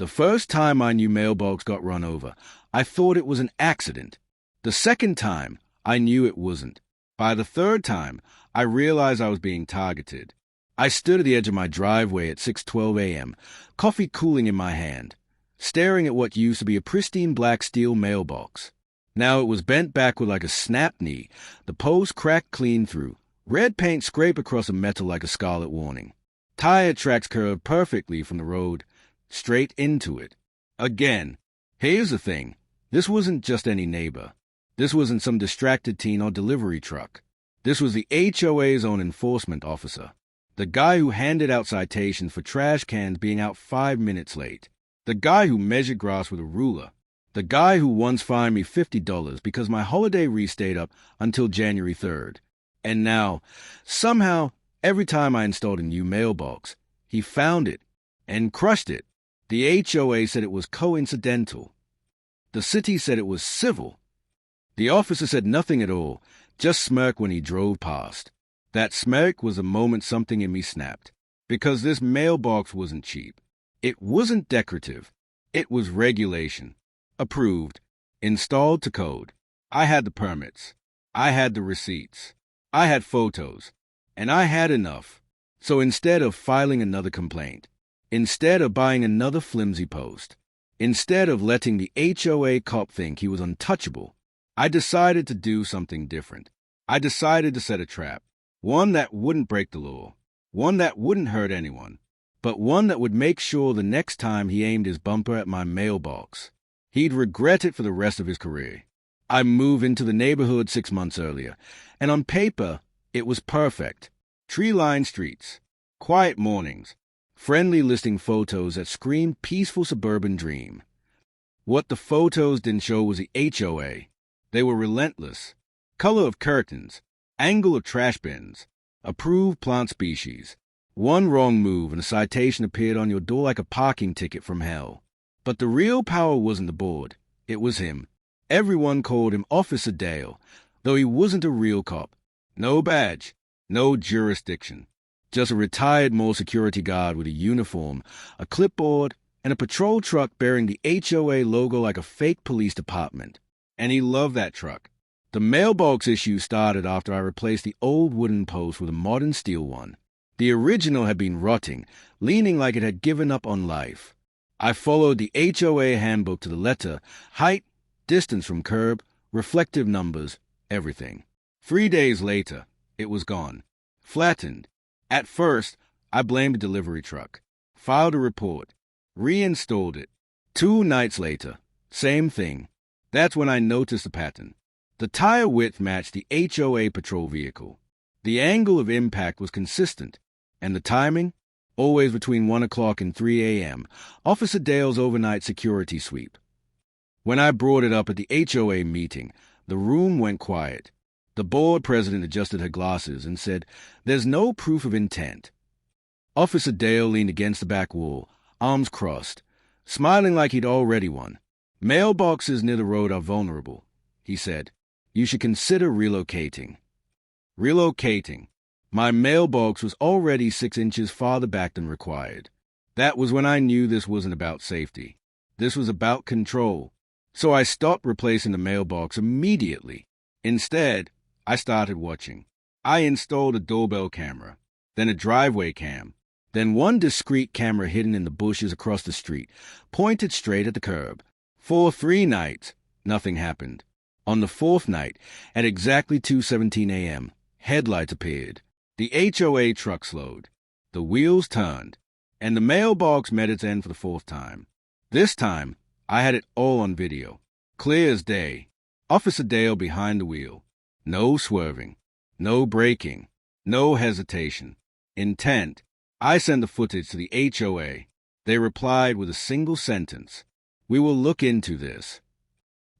The first time I knew Mailbox got run over, I thought it was an accident. The second time, I knew it wasn't. By the third time, I realized I was being targeted. I stood at the edge of my driveway at 6:12 a.m., coffee cooling in my hand, staring at what used to be a pristine black steel mailbox. Now it was bent backward like a snapped knee, the post cracked clean through, red paint scraped across the metal like a scarlet warning. Tire tracks curved perfectly from the road, straight into it. Again, here's the thing. This wasn't just any neighbor. This wasn't some distracted teen or delivery truck. This was the HOA's own enforcement officer. The guy who handed out citations for trash cans being out 5 minutes late. The guy who measured grass with a ruler. The guy who once fined me $50 because my holiday stayed up until January 3rd. And now, somehow, every time I installed a new mailbox, he found it and crushed it. The HOA said it was coincidental. The city said it was civil. The officer said nothing at all, just smirked when he drove past. That smirk was the moment something in me snapped, because this mailbox wasn't cheap. It wasn't decorative. It was regulation. Approved. Installed to code. I had the permits. I had the receipts. I had photos. And I had enough. So instead of filing another complaint, instead of buying another flimsy post, instead of letting the HOA cop think he was untouchable, I decided to do something different. I decided to set a trap. One that wouldn't break the law. One that wouldn't hurt anyone. But one that would make sure the next time he aimed his bumper at my mailbox, he'd regret it for the rest of his career. I moved into the neighborhood 6 months earlier, and on paper, it was perfect. Tree-lined streets, quiet mornings, friendly listing photos that screamed peaceful suburban dream. What the photos didn't show was the HOA. They were relentless. Color of curtains, angle of trash bins, approved plant species. One wrong move and a citation appeared on your door like a parking ticket from hell. But the real power wasn't the board. It was him. Everyone called him Officer Dale, though he wasn't a real cop. No badge, no jurisdiction. Just a retired mall security guard with a uniform, a clipboard, and a patrol truck bearing the HOA logo like a fake police department. And he loved that truck. The mailbox issue started after I replaced the old wooden post with a modern steel one. The original had been rotting, leaning like it had given up on life. I followed the HOA handbook to the letter, height, distance from curb, reflective numbers, everything. 3 days later, it was gone. Flattened. At first, I blamed the delivery truck. Filed a report. Reinstalled it. 2 nights later, same thing. That's when I noticed the pattern. The tire width matched the HOA patrol vehicle. The angle of impact was consistent. And the timing? Always between 1 o'clock and 3 a.m., Officer Dale's overnight security sweep. When I brought it up at the HOA meeting, the room went quiet. The board president adjusted her glasses and said, "There's no proof of intent." Officer Dale leaned against the back wall, arms crossed, smiling like he'd already won. "Mailboxes near the road are vulnerable," he said. "You should consider relocating." Relocating. My mailbox was already 6 inches farther back than required. That was when I knew this wasn't about safety. This was about control. So I stopped replacing the mailbox immediately. Instead, I started watching. I installed a doorbell camera, then a driveway cam, then one discreet camera hidden in the bushes across the street, pointed straight at the curb. For 3 nights, nothing happened. On the 4th night, at exactly 2:17 a.m., headlights appeared. The HOA truck slowed. The wheels turned. And the mailbox met its end for the 4th time. This time, I had it all on video. Clear as day. Officer Dale behind the wheel. No swerving. No braking. No hesitation. Intent. I sent the footage to the HOA. They replied with a single sentence. "We will look into this."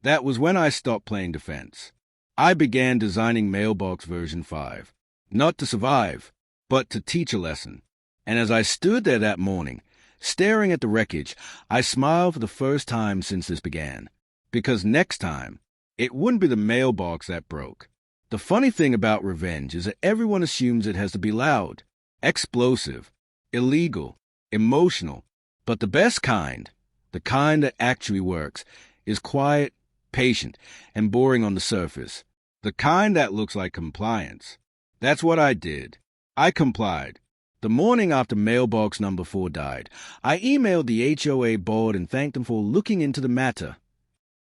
That was when I stopped playing defense. I began designing Mailbox version 5. Not to survive, but to teach a lesson. And as I stood there that morning, staring at the wreckage, I smiled for the first time since this began. Because next time, it wouldn't be the mailbox that broke. The funny thing about revenge is that everyone assumes it has to be loud, explosive, illegal, emotional. But the best kind, The kind that actually works, is quiet, patient, and boring on the surface. The kind that looks like compliance. That's what I did. I complied. The morning after mailbox number 4 died, I emailed the HOA board and thanked them for looking into the matter.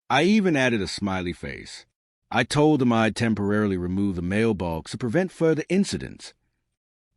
I even added a smiley face. I told them I'd temporarily remove the mailbox to prevent further incidents.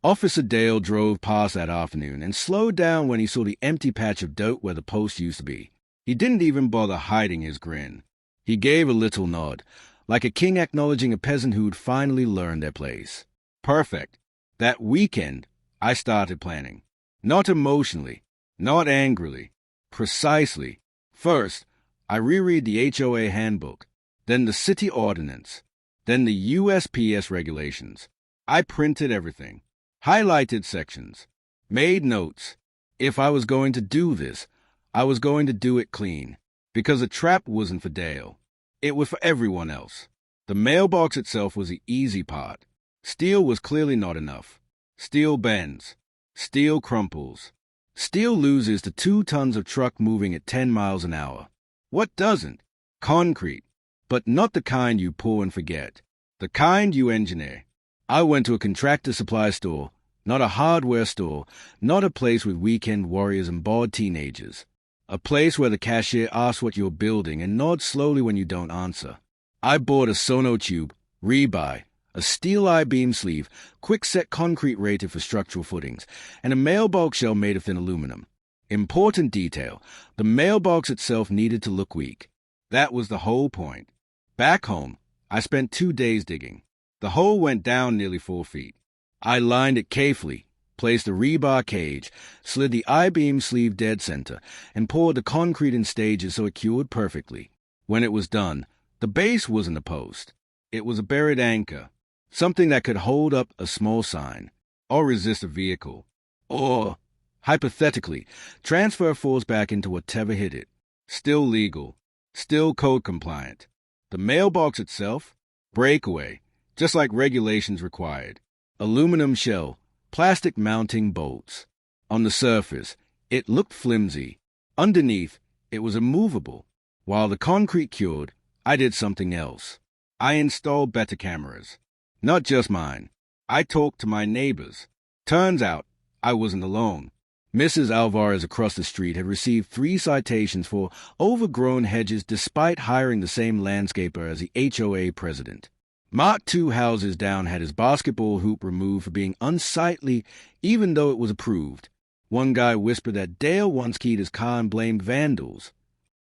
Officer Dale drove past that afternoon and slowed down when he saw the empty patch of dirt where the post used to be. He didn't even bother hiding his grin. He gave a little nod, like a king acknowledging a peasant who'd finally learned their place. Perfect. That weekend, I started planning. Not emotionally, not angrily. Precisely. First, I reread the HOA handbook, then the city ordinance, then the USPS regulations. I printed everything, highlighted sections, made notes. If I was going to do this, I was going to do it clean, because the trap wasn't for Dale. It was for everyone else. The mailbox itself was the easy part. Steel was clearly not enough. Steel bends. Steel crumples. Steel loses to 2 tons of truck moving at 10 miles an hour. What doesn't? Concrete. But not the kind you pour and forget. The kind you engineer. I went to a contractor supply store, not a hardware store, not a place with weekend warriors and bored teenagers. A place where the cashier asks what you're building and nods slowly when you don't answer. I bought a sonotube, rebuy, a steel I-beam sleeve, quick-set concrete rated for structural footings, and a mailbox shell made of thin aluminum. Important detail, the mailbox itself needed to look weak. That was the whole point. Back home, I spent 2 days digging. The hole went down nearly 4 feet. I lined it carefully, placed a rebar cage, slid the I-beam sleeve dead center, and poured the concrete in stages so it cured perfectly. When it was done, the base wasn't a post. It was a buried anchor, something that could hold up a small sign, or resist a vehicle, or, hypothetically, transfer force back into whatever hit it. Still legal, still code compliant. The mailbox itself, breakaway, just like regulations required. Aluminum shell, plastic mounting bolts. On the surface, it looked flimsy. Underneath, it was immovable. While the concrete cured, I did something else. I installed better cameras. Not just mine. I talked to my neighbors. Turns out, I wasn't alone. Mrs. Alvarez across the street had received 3 citations for overgrown hedges despite hiring the same landscaper as the HOA president. Mark 2 houses down had his basketball hoop removed for being unsightly even though it was approved. One guy whispered that Dale once keyed his car and blamed vandals.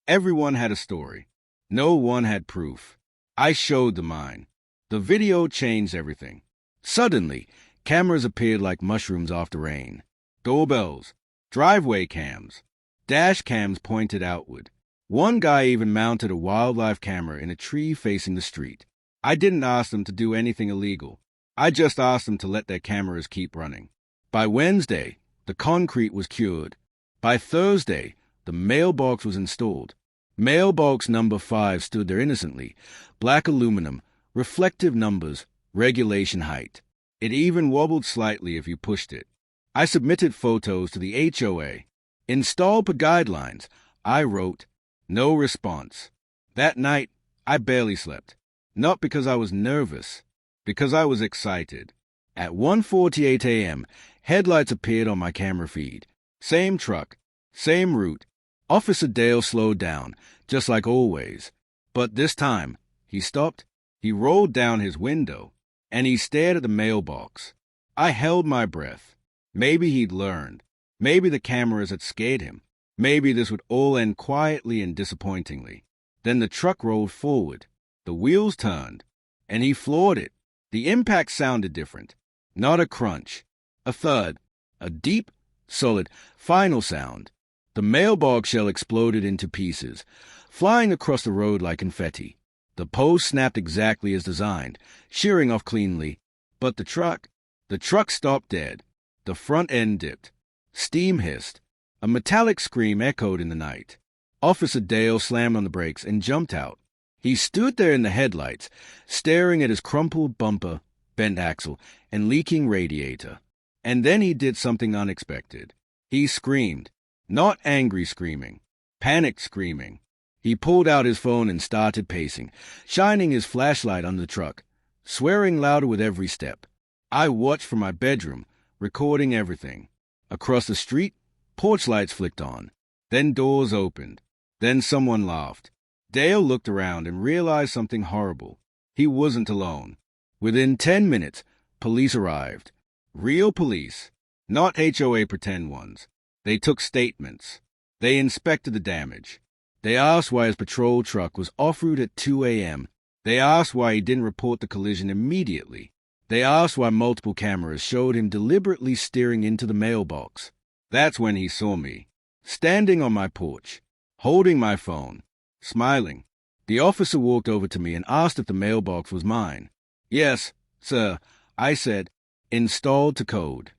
Everyone had a story. No one had proof. I showed them mine. The video changed everything. Suddenly, cameras appeared like mushrooms after rain. Doorbells, driveway cams, dash cams pointed outward. One guy even mounted a wildlife camera in a tree facing the street. I didn't ask them to do anything illegal. I just asked them to let their cameras keep running. By Wednesday, the concrete was cured. By Thursday, the mailbox was installed. Mailbox number 5 stood there innocently, black aluminum, reflective numbers, regulation height. It even wobbled slightly if you pushed it. I submitted photos to the HOA. Installed per guidelines. I wrote, no response. That night, I barely slept. Not because I was nervous, because I was excited. At 1:48 a.m., headlights appeared on my camera feed. Same truck, same route. Officer Dale slowed down, just like always. But this time, he stopped, he rolled down his window, and he stared at the mailbox. I held my breath. Maybe he'd learned. Maybe the cameras had scared him. Maybe this would all end quietly and disappointingly. Then the truck rolled forward. The wheels turned, and he floored it. The impact sounded different. Not a crunch. A thud. A deep, solid, final sound. The mailbox shell exploded into pieces, flying across the road like confetti. The post snapped exactly as designed, shearing off cleanly. But the truck stopped dead. The front end dipped. Steam hissed. A metallic scream echoed in the night. Officer Dale slammed on the brakes and jumped out. He stood there in the headlights, staring at his crumpled bumper, bent axle, and leaking radiator. And then he did something unexpected. He screamed. Not angry screaming. panicked screaming. He pulled out his phone and started pacing, shining his flashlight on the truck, swearing louder with every step. I watched from my bedroom, recording everything. Across the street, porch lights flicked on. Then doors opened. Then someone laughed. Dale looked around and realized something horrible. He wasn't alone. Within 10 minutes, police arrived. Real police, not HOA pretend ones. They took statements. They inspected the damage. They asked why his patrol truck was off route at 2 a.m. They asked why he didn't report the collision immediately. They asked why multiple cameras showed him deliberately steering into the mailbox. That's when he saw me, standing on my porch, holding my phone, smiling. The officer walked over to me and asked if the mailbox was mine. Yes, sir, I said, installed to code.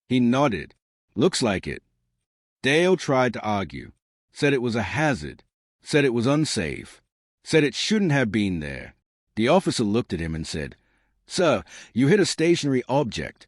He nodded. Looks like it. Dale tried to argue, said it was a hazard, said it was unsafe, said it shouldn't have been there. The officer looked at him and said, Sir, you hit a stationary object.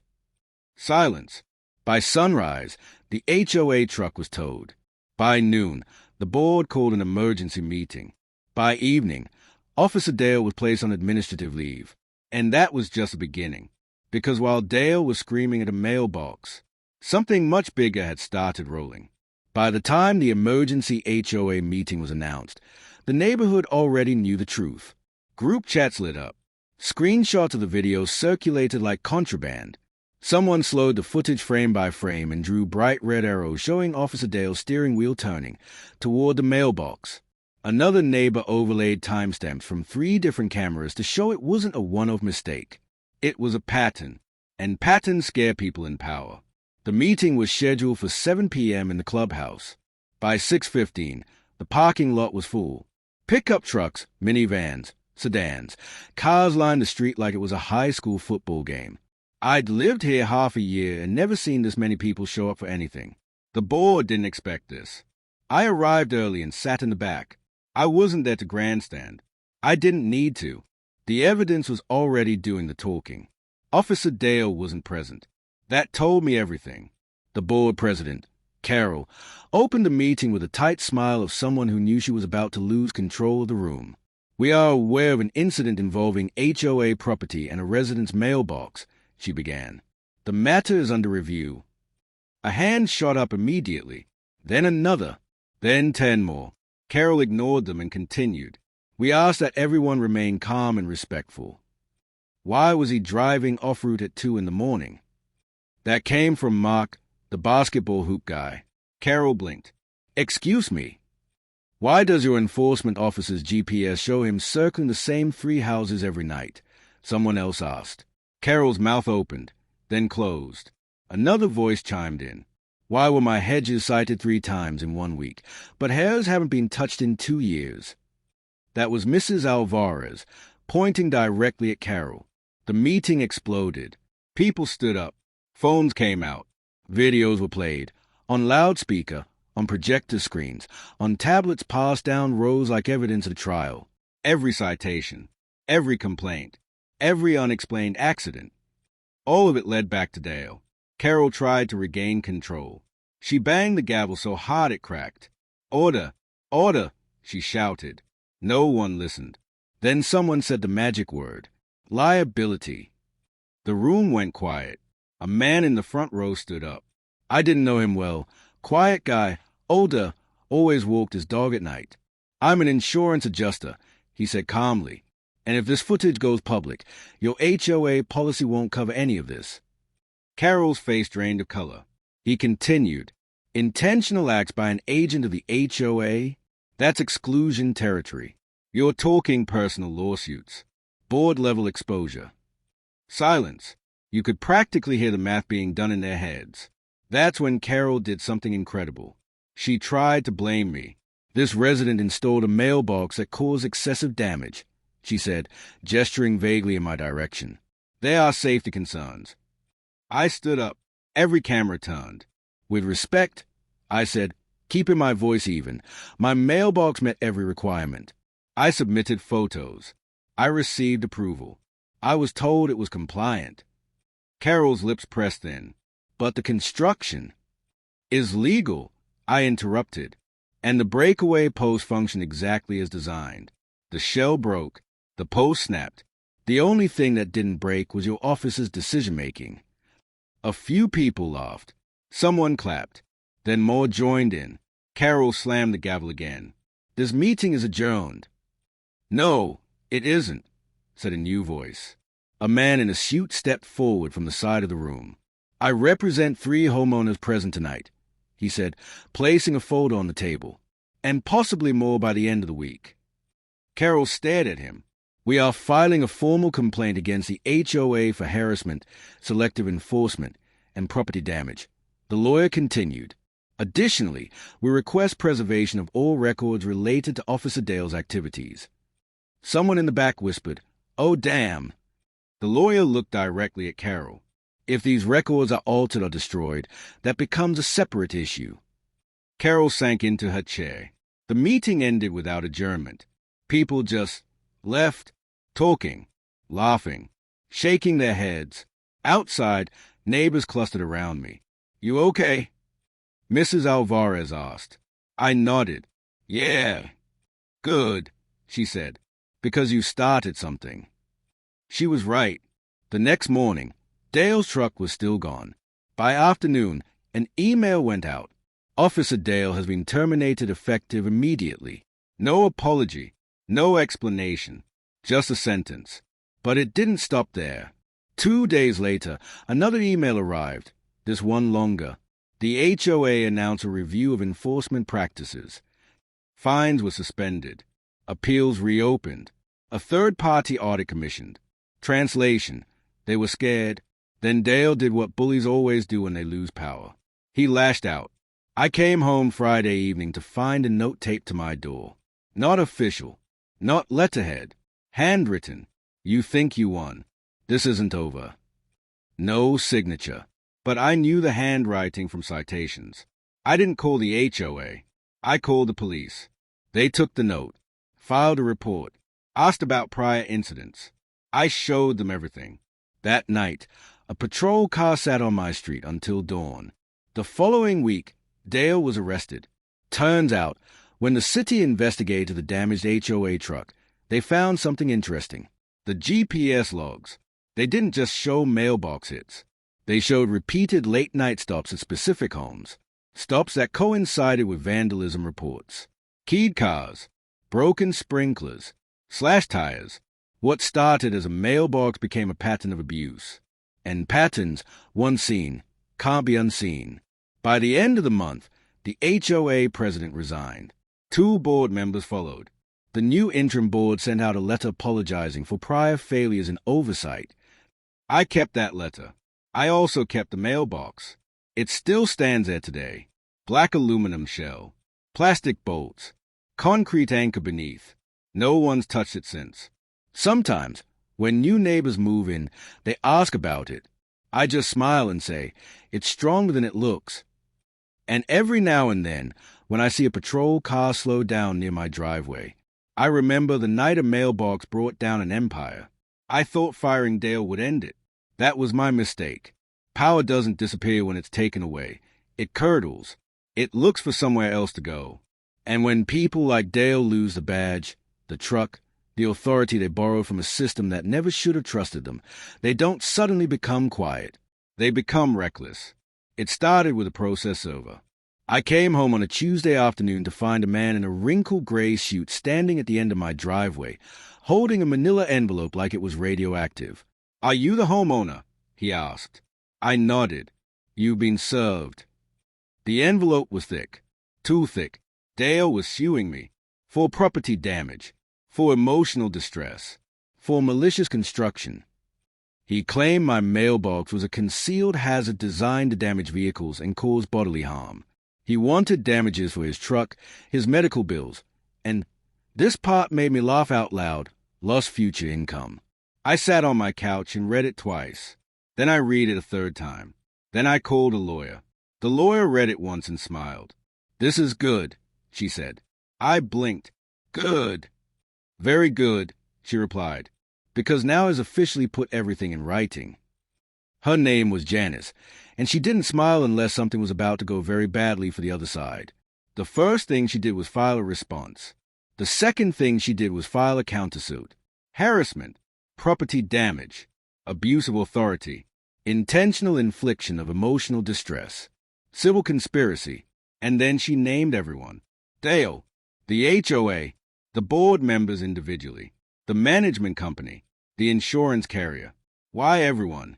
Silence. By sunrise, the HOA truck was towed. By noon, the board called an emergency meeting. By evening, Officer Dale was placed on administrative leave. And that was just the beginning, because while Dale was screaming at a mailbox, something much bigger had started rolling. By the time the emergency HOA meeting was announced, the neighborhood already knew the truth. Group chats lit up. Screenshots of the video circulated like contraband. Someone slowed the footage frame by frame and drew bright red arrows showing Officer Dale's steering wheel turning toward the mailbox. Another neighbor overlaid timestamps from 3 different cameras to show it wasn't a one-off mistake. It was a pattern, and patterns scare people in power. The meeting was scheduled for 7 p.m. in the clubhouse. By 6:15, the parking lot was full. Pickup trucks, minivans, sedans, cars lined the street like it was a high school football game. I'd lived here half a year and never seen this many people show up for anything. The board didn't expect this. I arrived early and sat in the back. I wasn't there to grandstand. I didn't need to. The evidence was already doing the talking. Officer Dale wasn't present. That told me everything. The board president, Carol, opened the meeting with a tight smile of someone who knew she was about to lose control of the room. We are aware of an incident involving HOA property and a resident's mailbox, she began. The matter is under review. A hand shot up immediately, then another, then 10 more. Carol ignored them and continued. We asked that everyone remain calm and respectful. Why was he driving off route at 2 in the morning? That came from Mark, the basketball hoop guy. Carol blinked. Excuse me. Why does your enforcement officer's GPS show him circling the same 3 houses every night? Someone else asked. Carol's mouth opened, then closed. Another voice chimed in. Why were my hedges sighted 3 times in 1 week, but hairs haven't been touched in 2 years? That was Mrs. Alvarez, pointing directly at Carol. The meeting exploded. People stood up. Phones came out. Videos were played. On loudspeaker, on projector screens, on tablets passed down rows like evidence of the trial. Every citation, every complaint, every unexplained accident. All of it led back to Dale. Carol tried to regain control. She banged the gavel so hard it cracked. Order! Order! She shouted. No one listened. Then someone said the magic word. Liability. The room went quiet. A man in the front row stood up. I didn't know him well. Quiet guy, older, always walked his dog at night. I'm an insurance adjuster, he said calmly. And if this footage goes public, your HOA policy won't cover any of this. Carol's face drained of color. He continued, intentional acts by an agent of the HOA? That's exclusion territory. You're talking personal lawsuits. Board-level exposure. Silence. You could practically hear the math being done in their heads. That's when Carol did something incredible. She tried to blame me. This resident installed a mailbox that caused excessive damage, she said, gesturing vaguely in my direction. There are safety concerns. I stood up. Every camera turned. With respect, I said, keeping my voice even, my mailbox met every requirement. I submitted photos. I received approval. I was told it was compliant. Carol's lips pressed in. But the construction is legal, I interrupted. And the breakaway post functioned exactly as designed. The shell broke. The post snapped. The only thing that didn't break was your office's decision-making. A few people laughed. Someone clapped. Then more joined in. Carol slammed the gavel again. "This meeting is adjourned." "No, it isn't," said a new voice. A man in a suit stepped forward from the side of the room. "I represent 3 homeowners present tonight," he said, placing a folder on the table, "and possibly more by the end of the week." Carol stared at him. "We are filing a formal complaint against the HOA for harassment, selective enforcement, and property damage," the lawyer continued. "Additionally, we request preservation of all records related to Officer Dale's activities." Someone in the back whispered, "Oh, damn." The lawyer looked directly at Carol. "If these records are altered or destroyed, that becomes a separate issue." Carol sank into her chair. The meeting ended without adjournment. People just left, talking, laughing, shaking their heads. Outside, neighbors clustered around me. "You okay?" Mrs. Alvarez asked. I nodded. "Yeah, good," she said, "because you started something." She was right. The next morning, Dale's truck was still gone. By afternoon, an email went out. "Officer Dale has been terminated effective immediately." No apology, no explanation, just a sentence. But it didn't stop there. 2 days later, another email arrived, this one longer. The HOA announced a review of enforcement practices. Fines were suspended. Appeals reopened. A third-party audit commissioned. Translation: they were scared. Then Dale did what bullies always do when they lose power. He lashed out. I came home Friday evening to find a note taped to my door. Not official. Not letterhead. Handwritten. "You think you won. This isn't over." No signature. But I knew the handwriting from citations. I didn't call the HOA. I called the police. They took the note, filed a report, asked about prior incidents. I showed them everything. That night, a patrol car sat on my street until dawn. The following week, Dale was arrested. Turns out, when the city investigated the damaged HOA truck, they found something interesting. The GPS logs. They didn't just show mailbox hits. They showed repeated late-night stops at specific homes, stops that coincided with vandalism reports. Keyed cars, broken sprinklers, slashed tires. What started as a mailbox became a pattern of abuse. And patterns, once seen, can't be unseen. By the end of the month, the HOA president resigned. 2 board members followed. The new interim board sent out a letter apologizing for prior failures and oversight. I kept that letter. I also kept the mailbox. It still stands there today. Black aluminum shell, plastic bolts, concrete anchor beneath. No one's touched it since. Sometimes, when new neighbors move in, they ask about it. I just smile and say, "It's stronger than it looks." And every now and then, when I see a patrol car slow down near my driveway, I remember the night a mailbox brought down an empire. I thought firing Dale would end it. That was my mistake. Power doesn't disappear when it's taken away. It curdles. It looks for somewhere else to go. And when people like Dale lose the badge, the truck, the authority they borrowed from a system that never should have trusted them, they don't suddenly become quiet. They become reckless. It started with a process server. I came home on a Tuesday afternoon to find a man in a wrinkled gray suit standing at the end of my driveway, holding a manila envelope like it was radioactive. "Are you the homeowner?" he asked. I nodded. "You've been served." The envelope was thick. Too thick. Dale was suing me. For property damage. For emotional distress. For malicious construction. He claimed my mailbox was a concealed hazard designed to damage vehicles and cause bodily harm. He wanted damages for his truck, his medical bills, and this part made me laugh out loud, lost future income. I sat on my couch and read it twice. Then I read it a third time. Then I called a lawyer. The lawyer read it once and smiled. "This is good," she said. I blinked. "Good." "Very good," she replied, "because now has officially put everything in writing." Her name was Janice, and she didn't smile unless something was about to go very badly for the other side. The first thing she did was file a response. The second thing she did was file a countersuit. Harassment, property damage, abuse of authority, intentional infliction of emotional distress, civil conspiracy, and then she named everyone. Dale, the HOA, the board members individually, the management company, the insurance carrier. Why everyone?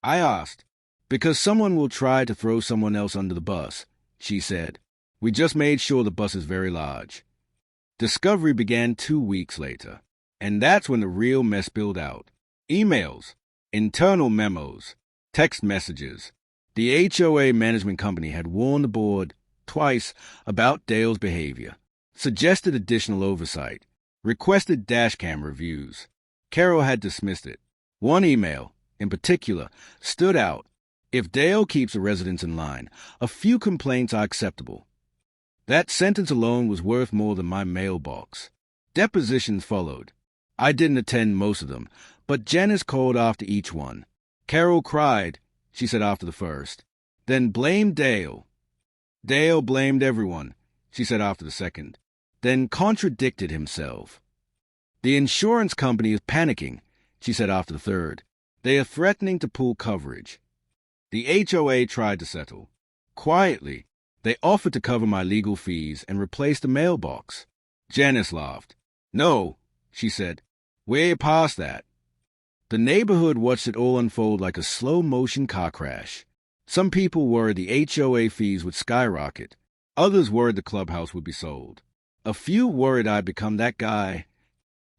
I asked. Because someone will try to throw someone else under the bus, she said. We just made sure the bus is very large. Discovery began 2 weeks later, and that's when the real mess spilled out. Emails, internal memos, text messages. The HOA management company had warned the board twice about Dale's behavior, suggested additional oversight, requested dashcam reviews. Carol had dismissed it. One email, in particular, stood out. If Dale keeps the residents in line, a few complaints are acceptable. That sentence alone was worth more than my mailbox. Depositions followed. I didn't attend most of them, but Janice called after each one. Carol cried, she said after the first, then blamed Dale. Dale blamed everyone, she said after the second, then contradicted himself. The insurance company is panicking, she said after the third. They are threatening to pull coverage. The HOA tried to settle. Quietly, they offered to cover my legal fees and replace the mailbox. Janice laughed. No, she said. We're past that. The neighborhood watched it all unfold like a slow-motion car crash. Some people worried the HOA fees would skyrocket. Others worried the clubhouse would be sold. A few worried I'd become that guy.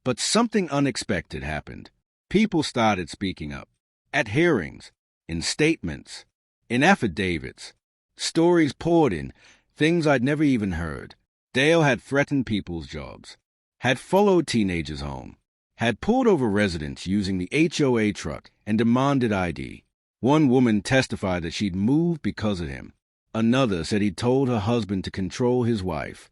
But something unexpected happened. People started speaking up. At hearings, in statements, in affidavits. Stories poured in, things I'd never even heard. Dale had threatened people's jobs, had followed teenagers home, had pulled over residents using the HOA truck and demanded ID. One woman testified that she'd moved because of him. Another said he'd told her husband to control his wife.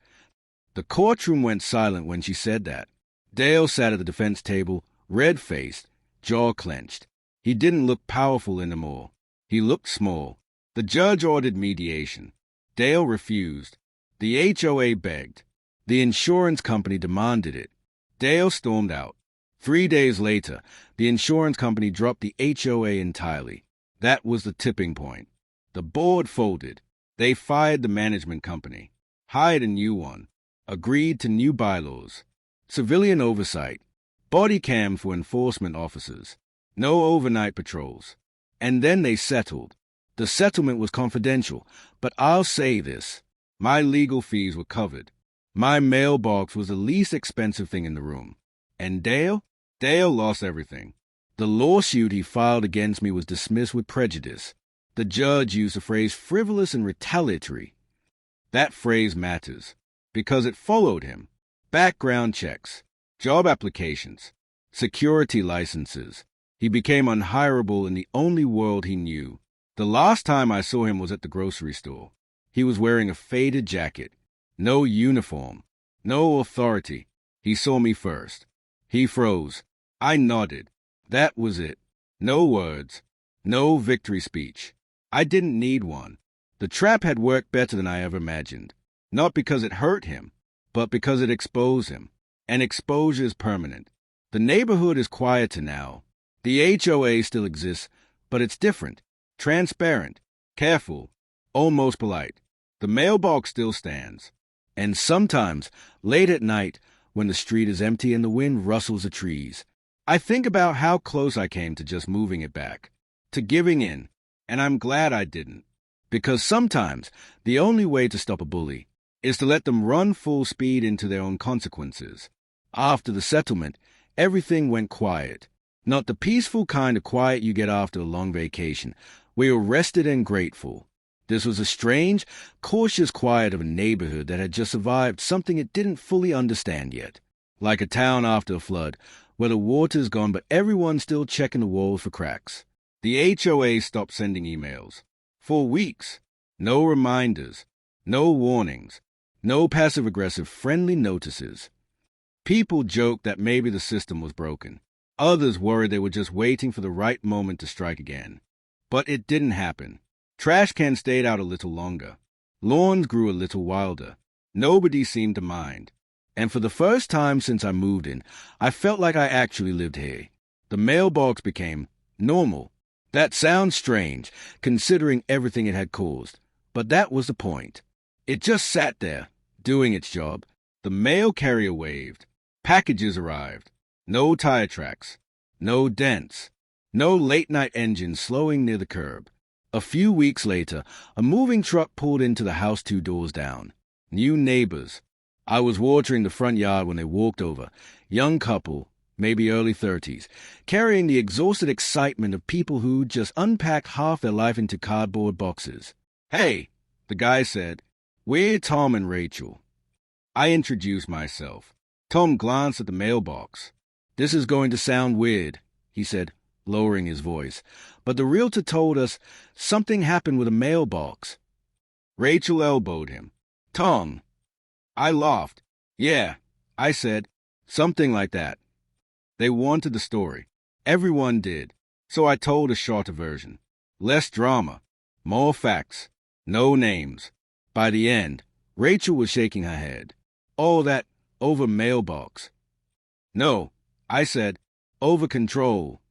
The courtroom went silent when she said that. Dale sat at the defense table, red-faced, jaw clenched. He didn't look powerful anymore. He looked small. The judge ordered mediation. Dale refused. The HOA begged. The insurance company demanded it. Dale stormed out. 3 days later, the insurance company dropped the HOA entirely. That was the tipping point. The board folded. They fired the management company, hired a new one, agreed to new bylaws, civilian oversight, body cam for enforcement officers, no overnight patrols. And then they settled. The settlement was confidential, but I'll say this. My legal fees were covered. My mailbox was the least expensive thing in the room. And Dale? Dale lost everything. The lawsuit he filed against me was dismissed with prejudice. The judge used the phrase frivolous and retaliatory. That phrase matters, because it followed him. Background checks, job applications, security licenses. He became unhireable in the only world he knew. The last time I saw him was at the grocery store. He was wearing a faded jacket. No uniform. No authority. He saw me first. He froze. I nodded. That was it. No words. No victory speech. I didn't need one. The trap had worked better than I ever imagined. Not because it hurt him, but because it exposed him. And exposure is permanent. The neighborhood is quieter now. The HOA still exists, but it's different. Transparent, careful, almost polite. The mailbox still stands. And sometimes, late at night, when the street is empty and the wind rustles the trees, I think about how close I came to just moving it back, to giving in, and I'm glad I didn't. Because sometimes, the only way to stop a bully is to let them run full speed into their own consequences. After the settlement, everything went quiet. Not the peaceful kind of quiet you get after a long vacation. We were rested and grateful. This was a strange, cautious quiet of a neighborhood that had just survived something it didn't fully understand yet. Like a town after a flood, where the water's gone but everyone's still checking the walls for cracks. The HOA stopped sending emails. For weeks. No reminders. No warnings. No passive-aggressive friendly notices. People joked that maybe the system was broken. Others worried they were just waiting for the right moment to strike again. But it didn't happen. Trash cans stayed out a little longer. Lawns grew a little wilder. Nobody seemed to mind. And for the first time since I moved in, I felt like I actually lived here. The mailbox became normal. That sounds strange, considering everything it had caused. But that was the point. It just sat there, doing its job. The mail carrier waved. Packages arrived. No tire tracks. No dents. No late-night engine slowing near the curb. A few weeks later, a moving truck pulled into the house 2 doors down. New neighbors. I was watering the front yard when they walked over. Young couple, maybe early 30s, carrying the exhausted excitement of people who just unpacked half their life into cardboard boxes. "Hey," the guy said, "we're Tom and Rachel." I introduced myself. Tom glanced at the mailbox. "This is going to sound weird," he said, lowering his voice, "but the realtor told us something happened with a mailbox." Rachel elbowed him. "Tom." I laughed. "Yeah," I said, "something like that." They wanted the story. Everyone did. So I told a shorter version. Less drama. More facts. No names. By the end, Rachel was shaking her head. "Oh, that over mailbox." "No," I said, "over control."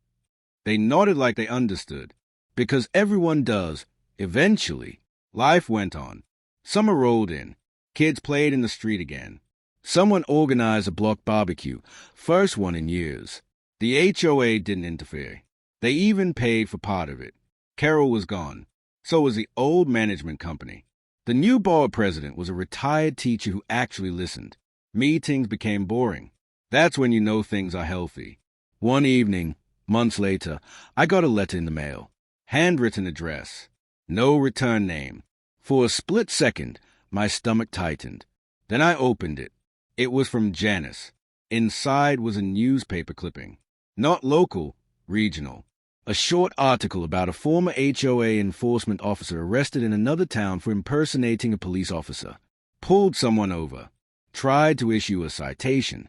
They nodded like they understood. Because everyone does, eventually. Life went on. Summer rolled in. Kids played in the street again. Someone organized a block barbecue, first one in years. The HOA didn't interfere. They even paid for part of it. Carol was gone. So was the old management company. The new board president was a retired teacher who actually listened. Meetings became boring. That's when you know things are healthy. One evening, months later, I got a letter in the mail. Handwritten address. No return name. For a split second, my stomach tightened. Then I opened it. It was from Janice. Inside was a newspaper clipping. Not local, regional. A short article about a former HOA enforcement officer arrested in another town for impersonating a police officer. Pulled someone over. Tried to issue a citation.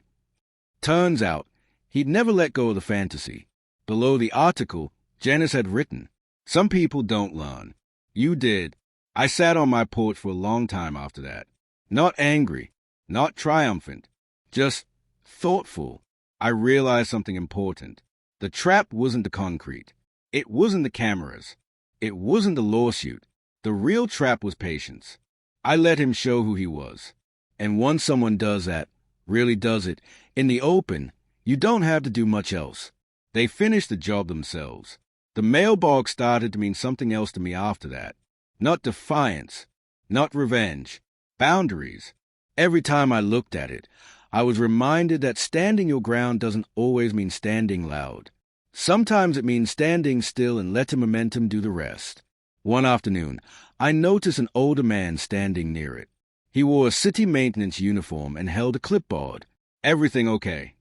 Turns out, he'd never let go of the fantasy. Below the article, Janice had written, "Some people don't learn. You did." I sat on my porch for a long time after that. Not angry, not triumphant, just thoughtful. I realized something important. The trap wasn't the concrete. It wasn't the cameras. It wasn't the lawsuit. The real trap was patience. I let him show who he was. And once someone does that, really does it, in the open, you don't have to do much else. They finish the job themselves. The mailbox started to mean something else to me after that. Not defiance, not revenge, boundaries. Every time I looked at it, I was reminded that standing your ground doesn't always mean standing loud. Sometimes it means standing still and letting momentum do the rest. One afternoon, I noticed an older man standing near it. He wore a city maintenance uniform and held a clipboard. "Everything okay?"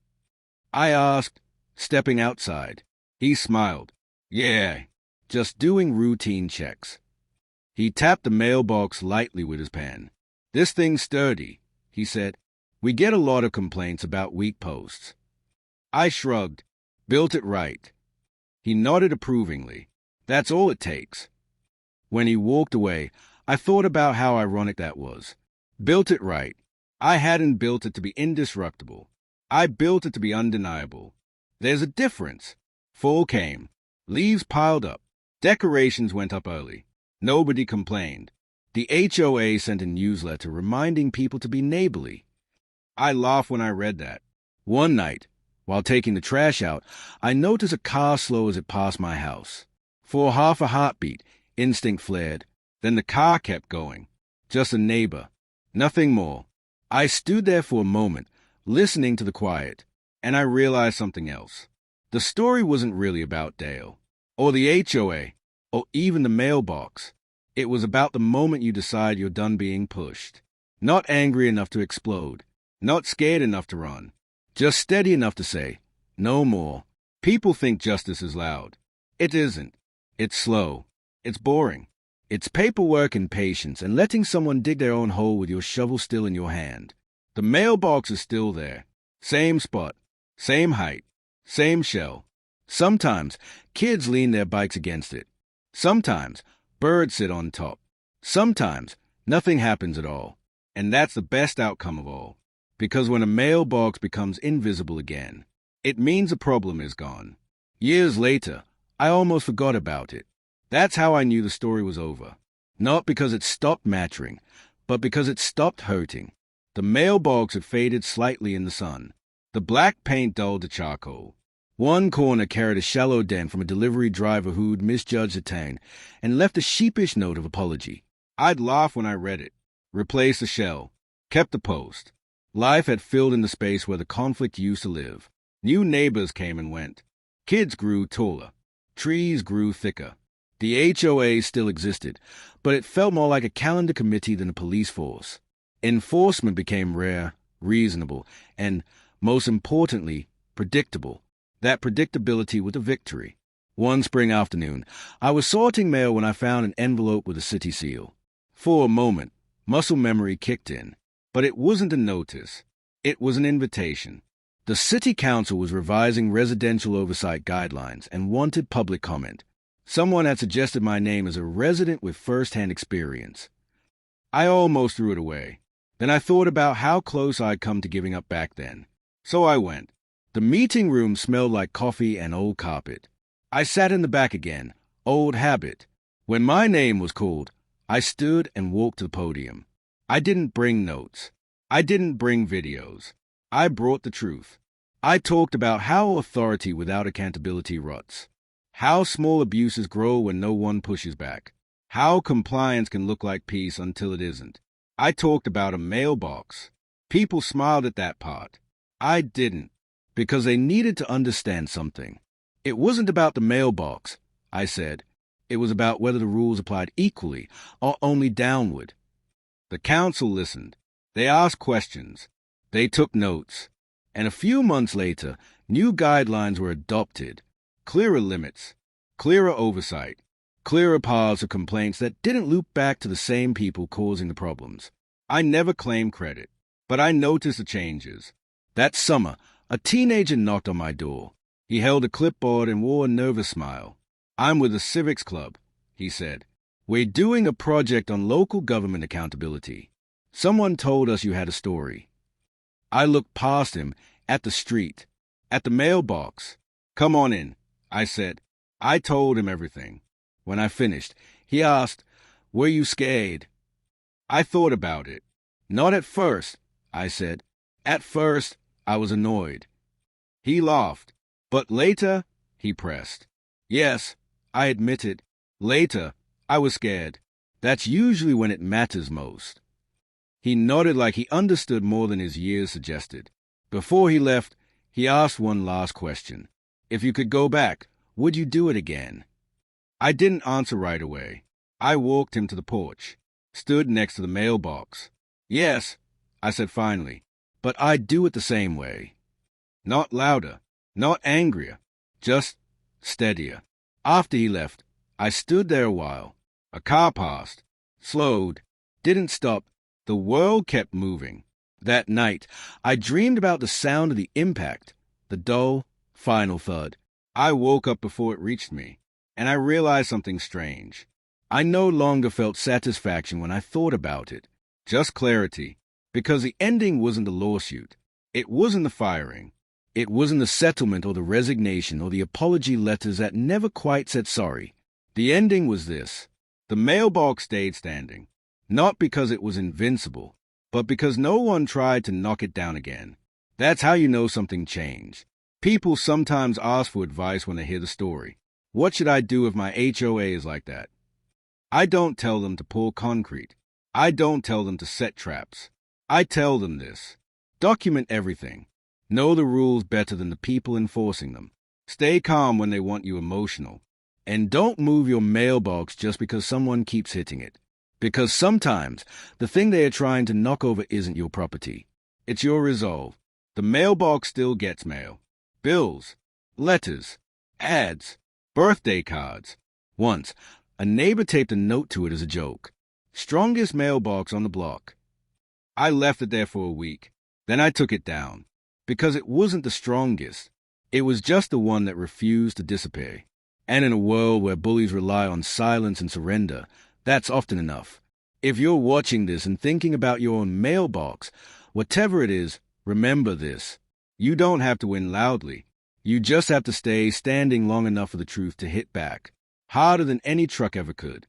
I asked, stepping outside. He smiled. "Yeah, just doing routine checks." He tapped the mailbox lightly with his pen. "This thing's sturdy," he said. "We get a lot of complaints about weak posts." I shrugged. "Built it right." He nodded approvingly. "That's all it takes." When he walked away, I thought about how ironic that was. Built it right. I hadn't built it to be indestructible. I built it to be undeniable. There's a difference. Fall came. Leaves piled up. Decorations went up early. Nobody complained. The HOA sent a newsletter reminding people to be neighborly. I laughed when I read that. One night, while taking the trash out, I noticed a car slow as it passed my house. For half a heartbeat, instinct flared. Then the car kept going. Just a neighbor. Nothing more. I stood there for a moment, listening to the quiet, and I realized something else. The story wasn't really about Dale, or the HOA, or even the mailbox. It was about the moment you decide you're done being pushed. Not angry enough to explode. Not scared enough to run. Just steady enough to say, "No more." People think justice is loud. It isn't. It's slow. It's boring. It's paperwork and patience and letting someone dig their own hole with your shovel still in your hand. The mailbox is still there. Same spot. Same height. Same shell. Sometimes kids lean their bikes against it. Sometimes birds sit on top. Sometimes Nothing happens at all. And that's the best outcome of all. Because when a mailbox becomes invisible again, it means the problem is gone. Years later, I almost forgot about it. That's how I knew the story was over. Not because it stopped mattering, but because it stopped hurting. The mailbox had faded slightly in the sun. The black paint dulled to charcoal. One corner carried a shallow dent from a delivery driver who'd misjudged the town and left a sheepish note of apology. I'd laugh when I read it. Replaced the shell. Kept the post. Life had filled in the space where the conflict used to live. New neighbors came and went. Kids grew taller. Trees grew thicker. The HOA still existed, but it felt more like a calendar committee than a police force. Enforcement became rare, reasonable, and, most importantly, predictable. That predictability was a victory. One spring afternoon, I was sorting mail when I found an envelope with a city seal. For a moment, muscle memory kicked in, but it wasn't a notice. It was an invitation. The city council was revising residential oversight guidelines and wanted public comment. Someone had suggested my name as a resident with first-hand experience. I almost threw it away. Then I thought about how close I'd come to giving up back then. So I went. The meeting room smelled like coffee and old carpet. I sat in the back again, old habit. When my name was called, I stood and walked to the podium. I didn't bring notes. I didn't bring videos. I brought the truth. I talked about how authority without accountability rots. How small abuses grow when no one pushes back. How compliance can look like peace until it isn't. I talked about a mailbox. People smiled at that part. I didn't, because they needed to understand something. It wasn't about the mailbox, I said. It was about whether the rules applied equally or only downward. The council listened. They asked questions. They took notes. And a few months later, new guidelines were adopted. Clearer limits, clearer oversight, clearer paths of complaints that didn't loop back to the same people causing the problems. I never claimed credit, but I noticed the changes. That summer, a teenager knocked on my door. He held a clipboard and wore a nervous smile. "I'm with the Civics Club," he said. "We're doing a project on local government accountability. Someone told us you had a story." I looked past him, at the street, at the mailbox. "Come on in," I said. I told him everything. When I finished, he asked, "Were you scared?" I thought about it. "Not at first," I said. "At first, I was annoyed." He laughed. "But later," he pressed. "Yes, I admit it. Later, I was scared. That's usually when it matters most." He nodded like he understood more than his years suggested. Before he left, he asked one last question. If you could go back, would you do it again? I didn't answer right away. I walked him to the porch, stood next to the mailbox. "Yes," I said finally, "but I'd do it the same way. Not louder, not angrier, just steadier." After he left, I stood there a while. A car passed, slowed, didn't stop. The world kept moving. That night, I dreamed about the sound of the impact, the dull, final thud. I woke up before it reached me, and I realized something strange. I no longer felt satisfaction when I thought about it, just clarity, because the ending wasn't the lawsuit. It wasn't the firing. It wasn't the settlement or the resignation or the apology letters that never quite said sorry. The ending was this. The mailbox stayed standing, not because it was invincible, but because no one tried to knock it down again. That's how you know something changed. People sometimes ask for advice when they hear the story. What should I do if my HOA is like that? I don't tell them to pour concrete. I don't tell them to set traps. I tell them this. Document everything. Know the rules better than the people enforcing them. Stay calm when they want you emotional. And don't move your mailbox just because someone keeps hitting it. Because sometimes the thing they are trying to knock over isn't your property. It's your resolve. The mailbox still gets mail. Bills, letters, ads, birthday cards. Once, a neighbor taped a note to it as a joke. Strongest mailbox on the block. I left it there for a week. Then I took it down. Because it wasn't the strongest. It was just the one that refused to disappear. And in a world where bullies rely on silence and surrender, that's often enough. If you're watching this and thinking about your own mailbox, whatever it is, remember this. You don't have to win loudly. You just have to stay standing long enough for the truth to hit back, harder than any truck ever could.